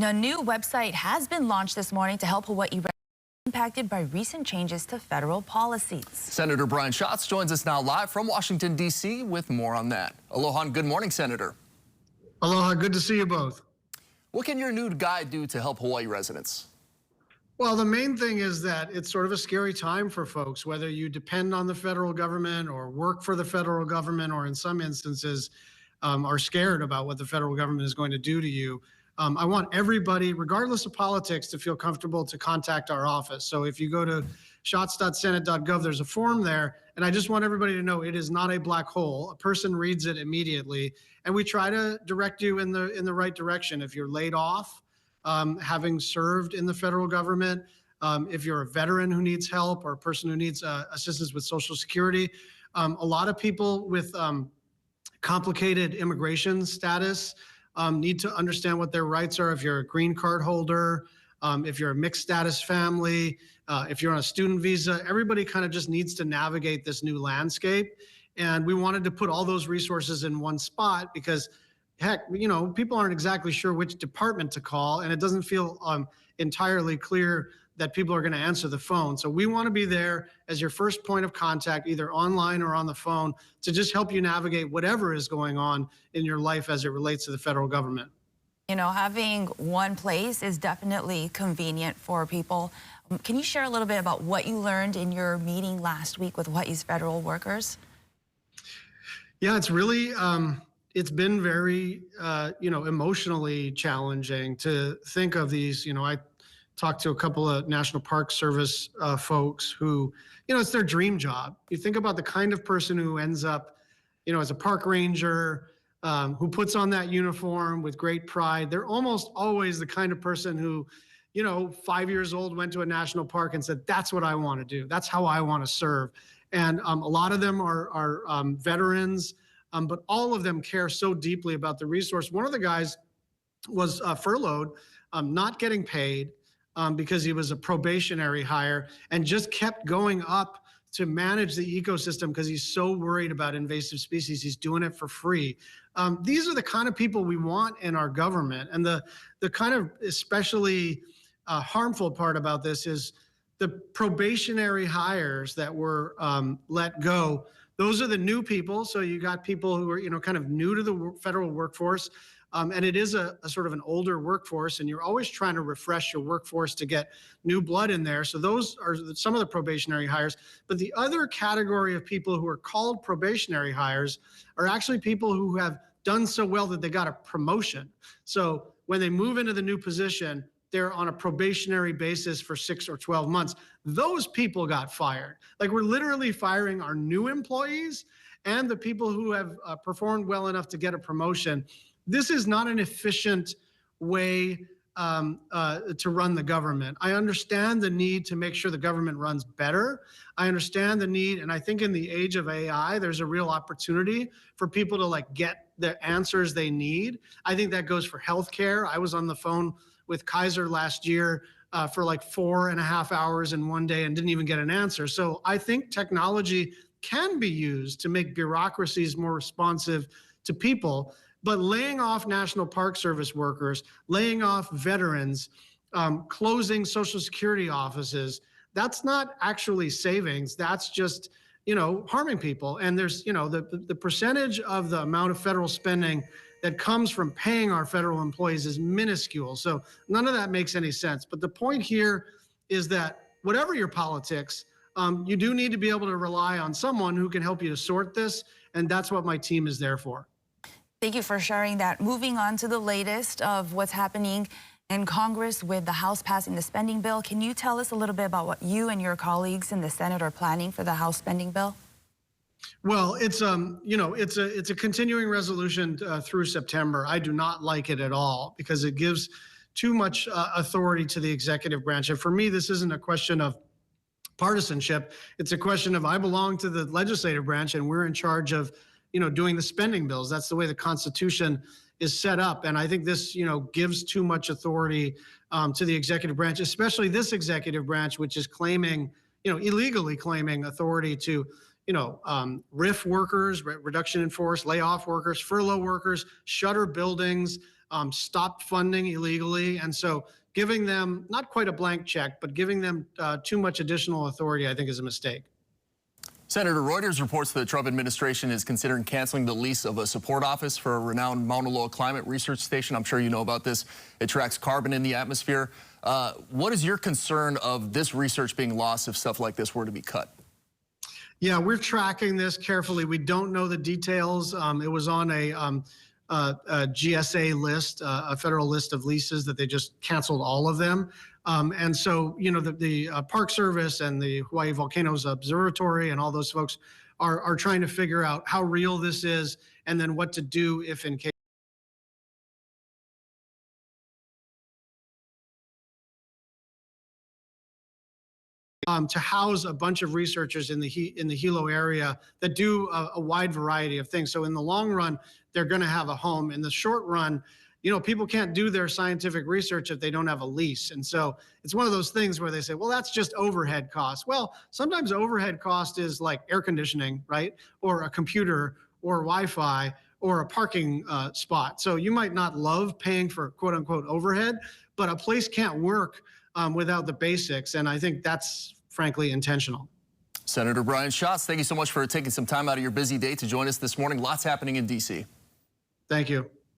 A new website has been launched this morning to help Hawaii residents impacted by recent changes to federal policies. Senator Brian Schatz joins us now live from Washington, D.C. with more on that. Aloha and good morning, Senator. Aloha, good to see you both. What can your new guide do to help Hawaii residents? Well, the main thing is that it's sort of a scary time for folks, whether you depend on the federal government or work for the federal government, or in some instances are scared about what the federal government is going to do to you. I want everybody, regardless of politics, to feel comfortable to contact our office. So if you go to shots.senate.gov, there's a form there. And I just want everybody to know it is not a black hole. A person reads it immediately. And we try to direct you in the right direction. If you're laid off, having served in the federal government, if you're a veteran who needs help or a person who needs assistance with Social Security, a lot of people with complicated immigration status need to understand what their rights are. If you're a green card holder, if you're a mixed status family, if you're on a student visa, everybody kind of just needs to navigate this new landscape. And we wanted to put all those resources in one spot because, heck, you know, people aren't exactly sure which department to call, and it doesn't feel entirely clear that people are going to answer the phone. So we want to be there as your first point of contact, either online or on the phone, to just help you navigate whatever is going on in your life as it relates to the federal government. You know, having one place is definitely convenient for people. Can you share a little bit about what you learned in your meeting last week with Hawaii's federal workers? Yeah, it's really, it's been very, emotionally challenging to think of these. You know, I talked to a couple of National Park Service folks who, you know, it's their dream job. You think about the kind of person who ends up, you know, as a park ranger, who puts on that uniform with great pride. They're almost always the kind of person who, you know, 5 years old, went to a national park and said, that's what I want to do. That's how I want to serve. And a lot of them are veterans, but all of them care so deeply about the resource. One of the guys was furloughed, not getting paid because he was a probationary hire, and just kept going up to manage the ecosystem because he's so worried about invasive species. He's doing it for free. These are the kind of people we want in our government. And the kind of especially harmful part about this is the probationary hires that were let go. Those are the new people. So you got people who are, you know, kind of new to the federal workforce. And it is a sort of an older workforce, and you're always trying to refresh your workforce to get new blood in there. So those are some of the probationary hires. But the other category of people who are called probationary hires are actually people who have done so well that they got a promotion. So when they move into the new position, they're on a probationary basis for 6 or 12 months. Those people got fired. Like, we're literally firing our new employees and the people who have performed well enough to get a promotion. This is not an efficient way to run the government. I understand the need to make sure the government runs better. I understand the need, and I think in the age of AI, there's a real opportunity for people to get the answers they need. I think that goes for healthcare. I was on the phone with Kaiser last year for 4.5 hours in one day and didn't even get an answer. So I think technology can be used to make bureaucracies more responsive to people. But laying off National Park Service workers, laying off veterans, closing Social Security offices, that's not actually savings. That's just, you know, harming people. And there's, you know, the percentage of the amount of federal spending that comes from paying our federal employees is minuscule. So none of that makes any sense. But the point here is that whatever your politics, you do need to be able to rely on someone who can help you to sort this. And that's what my team is there for. Thank you for sharing that. Moving on to the latest of what's happening in Congress with the House passing the spending bill. Can you tell us a little bit about what you and your colleagues in the Senate are planning for the House spending bill? Well, it's it's a continuing resolution through September. I do not like it at all because it gives too much authority to the executive branch. And for me, this isn't a question of partisanship. It's a question of I belong to the legislative branch and we're in charge of, you know, doing the spending bills. That's the way the Constitution is set up. And I think this, you know, gives too much authority to the executive branch, especially this executive branch, which is claiming, you know, illegally claiming authority to, you know, RIF workers, reduction in force, lay off workers, furlough workers, shutter buildings, stopped funding illegally. And so giving them not quite a blank check, but giving them too much additional authority, I think, is a mistake. Senator, Reuters reports that the Trump administration is considering canceling the lease of a support office for a renowned Mauna Loa climate research station. I'm sure you know about this. It tracks carbon in the atmosphere. What is your concern of this research being lost if stuff like this were to be cut? Yeah, we're tracking this carefully. We don't know the details. It was on a GSA list, a federal list of leases that they just canceled all of them. And so, you know, the Park Service and the Hawaii Volcanoes Observatory and all those folks are trying to figure out how real this is and then what to do if in case. To house a bunch of researchers in the Hilo area that do a wide variety of things. So in the long run, they're going to have a home. In the short run, you know, people can't do their scientific research if they don't have a lease. And so it's one of those things where they say, well, that's just overhead costs. Well, sometimes overhead cost is like air conditioning, right? Or a computer or Wi-Fi or a parking spot. So you might not love paying for quote unquote overhead, but a place can't work without the basics. And I think that's frankly intentional. Senator Brian Schatz, thank you so much for taking some time out of your busy day to join us this morning. Lots happening in D.C. Thank you.